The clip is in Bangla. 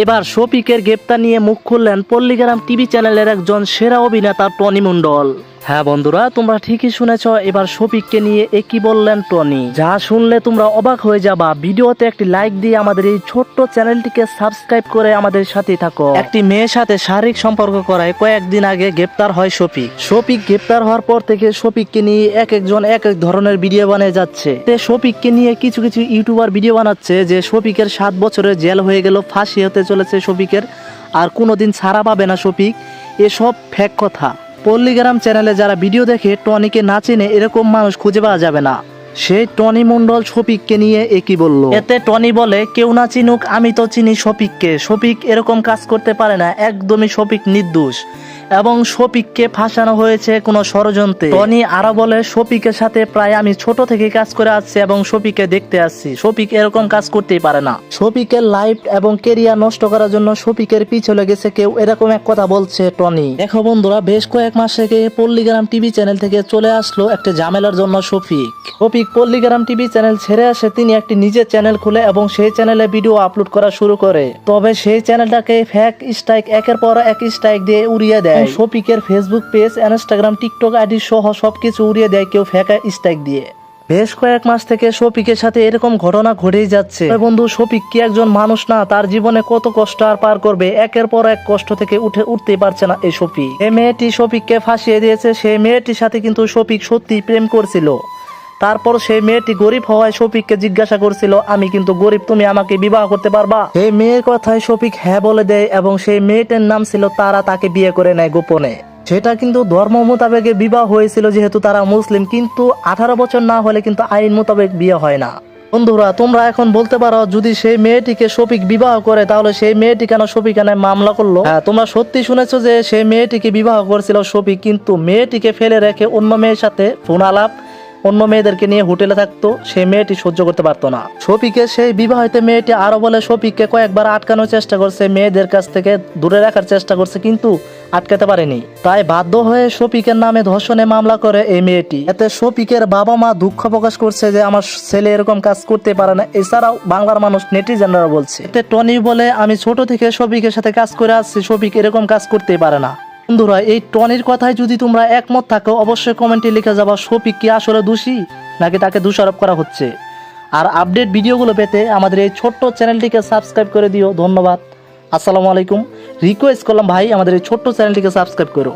এবার শফিকের গ্রেপ্তার নিয়ে মুখ খুললেন পল্লীগ্রাম টিভি চ্যানেলের একজন সেরা অভিনেতা টনি মণ্ডল। হ্যাঁ বন্ধুরা, তোমরা ঠিকই শুনেছ, এবার শফিককে নিয়ে একই বললেন টনি। যা শুনলে তোমরা অবাক হয়ে যাবা। ভিডিওতে একটি লাইক দিয়ে আমাদের এই ছোট্ট চ্যানেলটিকে সাবস্ক্রাইব করে আমাদের সাথে থাকো। একটি মেয়ের সাথে শারীরিক সম্পর্ক করায় কয়েকদিন আগে গ্রেপ্তার হয় শফিক গ্রেপ্তার হওয়ার পর থেকে শফিককে নিয়ে এক একজন এক এক ধরনের ভিডিও বানিয়ে যাচ্ছে। শফিককে নিয়ে কিছু কিছু ইউটিউবার ভিডিও বানাচ্ছে যে শফিকের 7 বছরের জেল হয়ে গেল, ফাঁসি হতে চলেছে শফিকের, আর কোনোদিন ছাড়া পাবে না শফিক। এসব ফেক কথা। পল্লীগ্রাম চ্যানেলে যারা ভিডিও দেখে টনিকে না চেনে এরকম মানুষ খুঁজে পাওয়া যাবে না। সেই টনি মণ্ডল শফিককে নিয়ে একই বলল। এতে টনি বলে, কেউ না চিনুক, আমি তো চিনি শফিককে। শফিক এরকম কাজ করতে পারে না, একদমই শফিক নির্দোষ এবং শফিককে ফাঁসানো হয়েছে কোনো ষড়যন্ত্রে। টনি আরো বলে, শফিকের সাথে প্রায় আমি ছোট থেকে কাজ করে আসছি এবং শফিককে দেখতে আসছি। শফিক এরকম কাজ করতেই পারে না। শফিকের লাইফ এবং কেরিয়ার নষ্ট করার জন্য শফিকের পিছনে গেছে কেউ, এরকম এক কথা বলছে টনি। দেখো বন্ধুরা, বেশ কয়েক মাস থেকে পল্লীগ্রাম টিভি চ্যানেল থেকে চলে আসলো একটা ঝামেলার জন্য শফিক পল্লীগ্রাম টিভি চ্যানেল ছেড়ে আসে, তিনি একটি নিজের চ্যানেল খুলে এবং সেই চ্যানেলে ভিডিও আপলোড করা শুরু করে। তবে সেই চ্যানেলটাকে ফেক স্ট্রাইক একের পর এক স্ট্রাইক দিয়ে উড়িয়ে দেয়। শফিকের Facebook page, Instagram, TikTok ID সহ সবকিছু উড়িয়ে দেয় কেউ ফেক স্ট্রাইক দিয়ে। বেশ কয়েক মাস থেকে শফিকের সাথে এরকম ঘটনা ঘটেই যাচ্ছে। বন্ধু, শফিক কি একজন মানুষ না? তার জীবনে কত কষ্ট আর পার করবে, একের পর এক কষ্ট থেকে উঠতে পারছে না এই শফিক। এই মেয়েটি শফিককে ফাঁসিয়ে দিয়েছে। সেই মেয়েটির সাথে কিন্তু শফিক সত্যি প্রেম করছিল। তারপর সেই মেয়েটি গরিব হওয়ায় শফিককে জিজ্ঞাসা করছিল, আমি কিন্তু গরিব, তুমি আমাকে বিবাহ করতে পারবা? সেই মেয়ের কথায় শফিক হ্যাঁ বলে দেয় এবং সেই মেয়েটার নাম ছিল তারা। তাকে বিয়ে করে নেয় গোপনে। সেটা কিন্তু ধর্ম মোতাবেক বিবাহ হয়েছিল, যেহেতু তারা মুসলিম। কিন্তু 18 বছর না হলে কিন্তু আইন মোতাবেক বিয়ে হয় না। বন্ধুরা, তোমরা এখন বলতে পারো, যদি সেই মেয়েটিকে শফিক বিবাহ করে তাহলে সেই মেয়েটি কেন শফিক এনে মামলা করলো? হ্যাঁ, তোমরা সত্যি শুনেছো যে সেই মেয়েটিকে বিবাহ করেছিল শফিক, কিন্তু মেয়েটিকে ফেলে রেখে অন্য মেয়ের সাথে ফোন আলাপ, অন্য মেয়েদেরকে নিয়ে হোটেলে থাকতো। সেই মেয়েটি সহ্য করতে পারতো না শফিকের সেই বিবাহিত মেয়েটি। আরো বলে, শফিককে কয়েকবার আটকানোর চেষ্টা করছে, মেয়েদের কাছ থেকে দূরে রাখার চেষ্টা করছে, কিন্তু আটকাতে পারেনি। তাই বাধ্য হয়ে শফিকের নামে ধর্ষণে মামলা করে এই মেয়েটি। এতে শফিকের বাবা মা দুঃখ প্রকাশ করছে যে আমার ছেলে এরকম কাজ করতে পারে না। এছাড়াও বাংলার মানুষ, নেটিজেনরা বলছে। এতে টনি বলে, আমি ছোট থেকে শফিকের সাথে কাজ করে আসছি, শফিক এরকম কাজ করতেই পারে না। বন্ধুরা, এই টনির কথায় যদি তোমরা একমত থাকো অবশ্যই কমেন্টে লিখে যাবা শফিক কি আসলে দোষী নাকি তাকে দোষারোপ করা হচ্ছে। আর আপডেট ভিডিওগুলো পেতে আমাদের এই ছোট্ট চ্যানেলটিকে সাবস্ক্রাইব করে দিও। ধন্যবাদ। আসসালামু আলাইকুম। রিকোয়েস্ট করলাম ভাই, আমাদের এই ছোট্ট চ্যানেলটিকে সাবস্ক্রাইব করো।